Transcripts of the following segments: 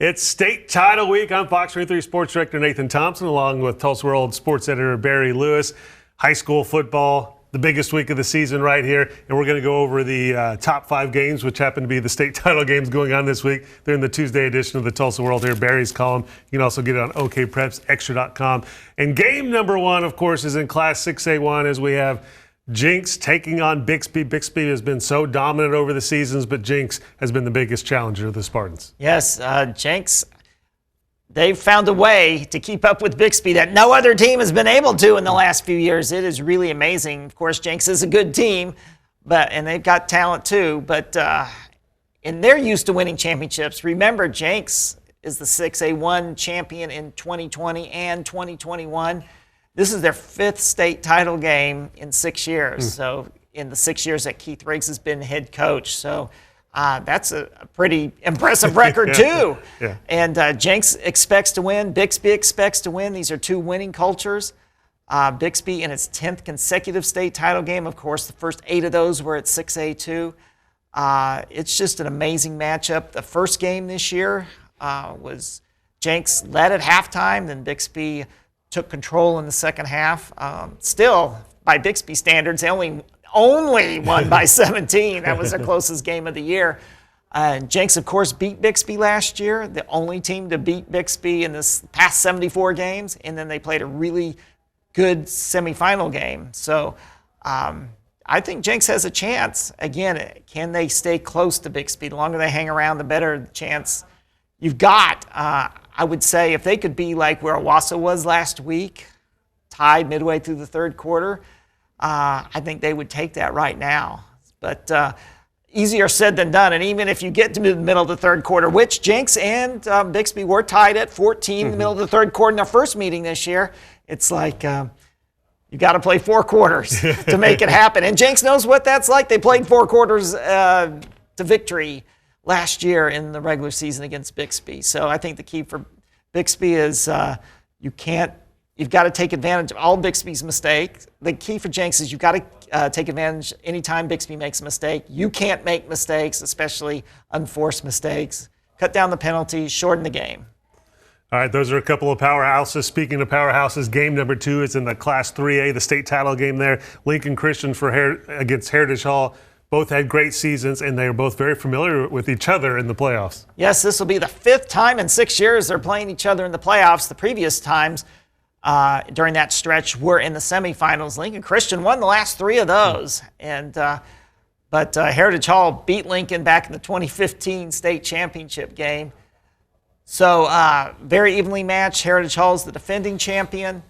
It's state title week. I'm Fox 23 Sports Director Nathan Thompson, along with Tulsa World Sports Editor Barry Lewis. High school football, the biggest week of the season right here, and we're going to go over the top 5 games, which happen to be the state title games going on this week. They're in the Tuesday edition of the Tulsa World here. Barry's column. You can also get it on okpreps, extra.com. And game number 1, of course, is in Class 6A1 as we have Jenks taking on Bixby. Bixby has been so dominant over the seasons, but Jenks has been the biggest challenger of the Spartans. Yes, Jenks, they've found a way to keep up with Bixby that no other team has been able to in the last few years. It is really amazing. Of course, Jenks is a good team, and they've got talent too, and they're used to winning championships. Remember, Jenks is the 6A1 champion in 2020 and 2021. This is their 5th state title game in 6 years. So in the 6 years that Keith Riggs has been head coach. So that's a pretty impressive record too. Yeah. And Jenks expects to win. Bixby expects to win. These are 2 winning cultures. Bixby in its 10th consecutive state title game. Of course, the first 8 of those were at 6A2. It's just an amazing matchup. The first game this year was Jenks led at halftime, then Bixby took control in the second half. Still, by Bixby standards, they only won by 17. That was the closest game of the year. Jenks, of course, beat Bixby last year, the only team to beat Bixby in this past 74 games, and then they played a really good semifinal game. So I think Jenks has a chance. Again, can they stay close to Bixby? The longer they hang around, the better the chance you've got. I would say if they could be like where Owasso was last week, tied midway through the third quarter, I think they would take that right now. But easier said than done. And even if you get to the middle of the third quarter, which Jenks and Bixby were tied at 14 in the middle of the third quarter in their first meeting this year, it's like you got to play 4 quarters to make it happen. And Jenks knows what that's like. They played 4 quarters to victory last year in the regular season against Bixby. So I think the key for Bixby is you've got to take advantage of all Bixby's mistakes. The key for Jenks is you've got to take advantage anytime Bixby makes a mistake. You can't make mistakes, especially unforced mistakes. Cut down the penalties, shorten the game. All right, those are a couple of powerhouses. Speaking of powerhouses, game number 2 is in the Class 3A, the state title game there. Lincoln Christian against Heritage Hall. Both had great seasons, and they are both very familiar with each other in the playoffs. Yes, this will be the 5th time in 6 years they're playing each other in the playoffs. The previous times during that stretch were in the semifinals. Lincoln Christian won the last 3 of those. But Heritage Hall beat Lincoln back in the 2015 state championship game. So very evenly matched. Heritage Hall is the defending champion.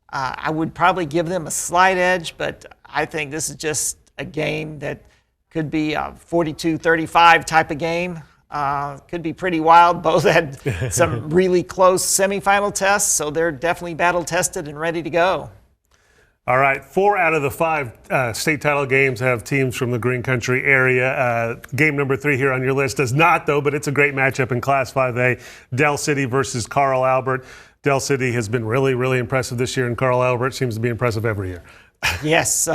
I would probably give them a slight edge, but I think this is just a game that could be a 42-35 type of game. Could be pretty wild. Both had some really close semifinal tests, so they're definitely battle-tested and ready to go. All right, 4 out of the 5 state title games have teams from the Green Country area. Game number 3 here on your list does not, though, but it's a great matchup in Class 5A. Del City versus Carl Albert. Del City has been really, really impressive this year, and Carl Albert seems to be impressive every year. Yes.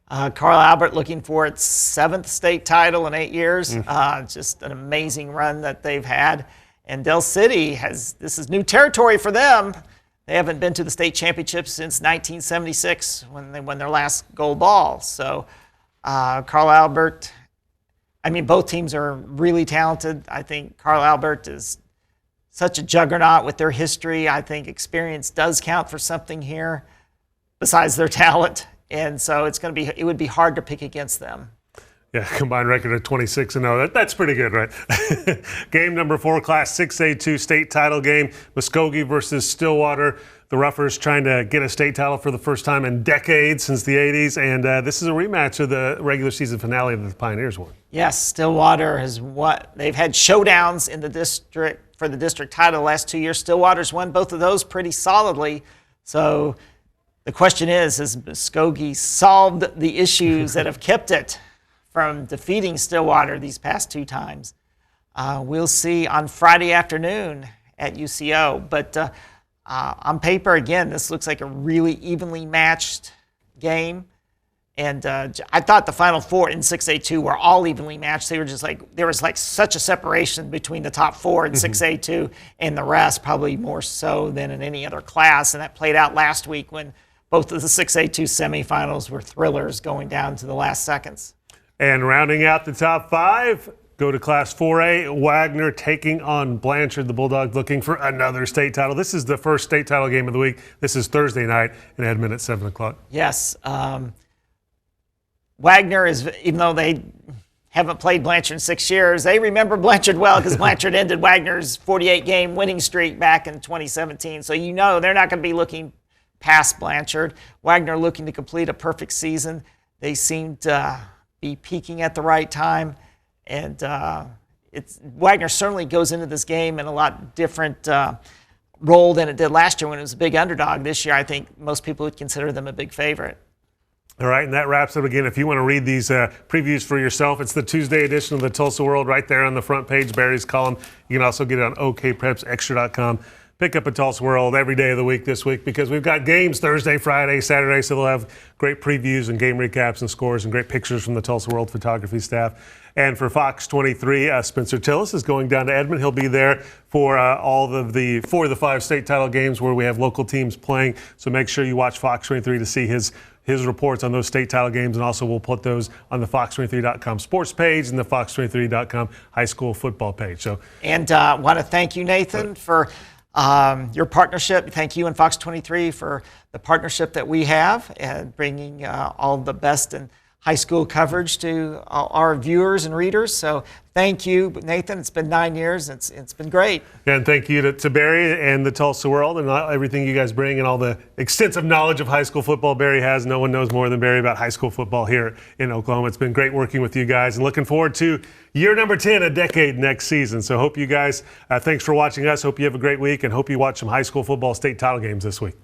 Carl Albert looking for its 7th state title in 8 years. Just an amazing run that they've had. And Del City this is new territory for them. They haven't been to the state championship since 1976 when they won their last gold ball. So Carl Albert, both teams are really talented. I think Carl Albert is such a juggernaut with their history. I think experience does count for something here besides their talent. And so it would be hard to pick against them. Yeah, combined record of 26-0. That's pretty good, right? Game number 4, Class 6A2 state title game. Muskogee versus Stillwater. The Ruffers trying to get a state title for the first time in decades, since the 80s. And this is a rematch of the regular season finale that the Pioneers won. Yes, Stillwater has won. They've had showdowns in the district for the district title the last 2 years. Stillwater's won both of those pretty solidly. So the question is, has Muskogee solved the issues that have kept it from defeating Stillwater these past 2 times? We'll see on Friday afternoon at UCO. But on paper, again, this looks like a really evenly matched game. And I thought the Final Four in 6A2 were all evenly matched. They were just like, there was like such a separation between the top four in 6A2 and the rest, probably more so than in any other class. And that played out last week when both of the 6A2 semifinals were thrillers going down to the last seconds. And rounding out the top five, go to Class 4A, Wagner taking on Blanchard. The Bulldogs looking for another state title. This is the first state title game of the week. This is Thursday night in Edmond at 7 o'clock. Yes. Wagner is, even though they haven't played Blanchard in 6 years, they remember Blanchard well because Blanchard ended Wagner's 48-game winning streak back in 2017. So you know they're not going to be looking past Blanchard. Wagner looking to complete a perfect season. They seem to be peaking at the right time. And Wagner certainly goes into this game in a lot different role than it did last year when it was a big underdog. This year, I think most people would consider them a big favorite. All right, and that wraps up again. If you want to read these previews for yourself, it's the Tuesday edition of the Tulsa World right there on the front page, Barry's column. You can also get it on okprepsextra.com. Pick up a Tulsa World every day of the week this week because we've got games Thursday, Friday, Saturday, so they'll have great previews and game recaps and scores and great pictures from the Tulsa World photography staff. And for Fox 23, Spencer Tillis is going down to Edmond. He'll be there for all of the 4 of the 5 state title games where we have local teams playing. So make sure you watch Fox 23 to see his reports on those state title games, and also we'll put those on the fox23.com sports page and the fox23.com high school football page. So, and want to thank you, Nathan, for your partnership. Thank you and Fox 23 for the partnership that we have and bringing all the best in high school coverage to our viewers and readers. So thank you, Nathan. It's been 9 years. It's been great. And thank you to Barry and the Tulsa World and everything you guys bring and all the extensive knowledge of high school football Barry has. No one knows more than Barry about high school football here in Oklahoma. It's been great working with you guys and looking forward to year number 10, a decade next season. So hope you guys, thanks for watching us. Hope you have a great week and hope you watch some high school football state title games this week.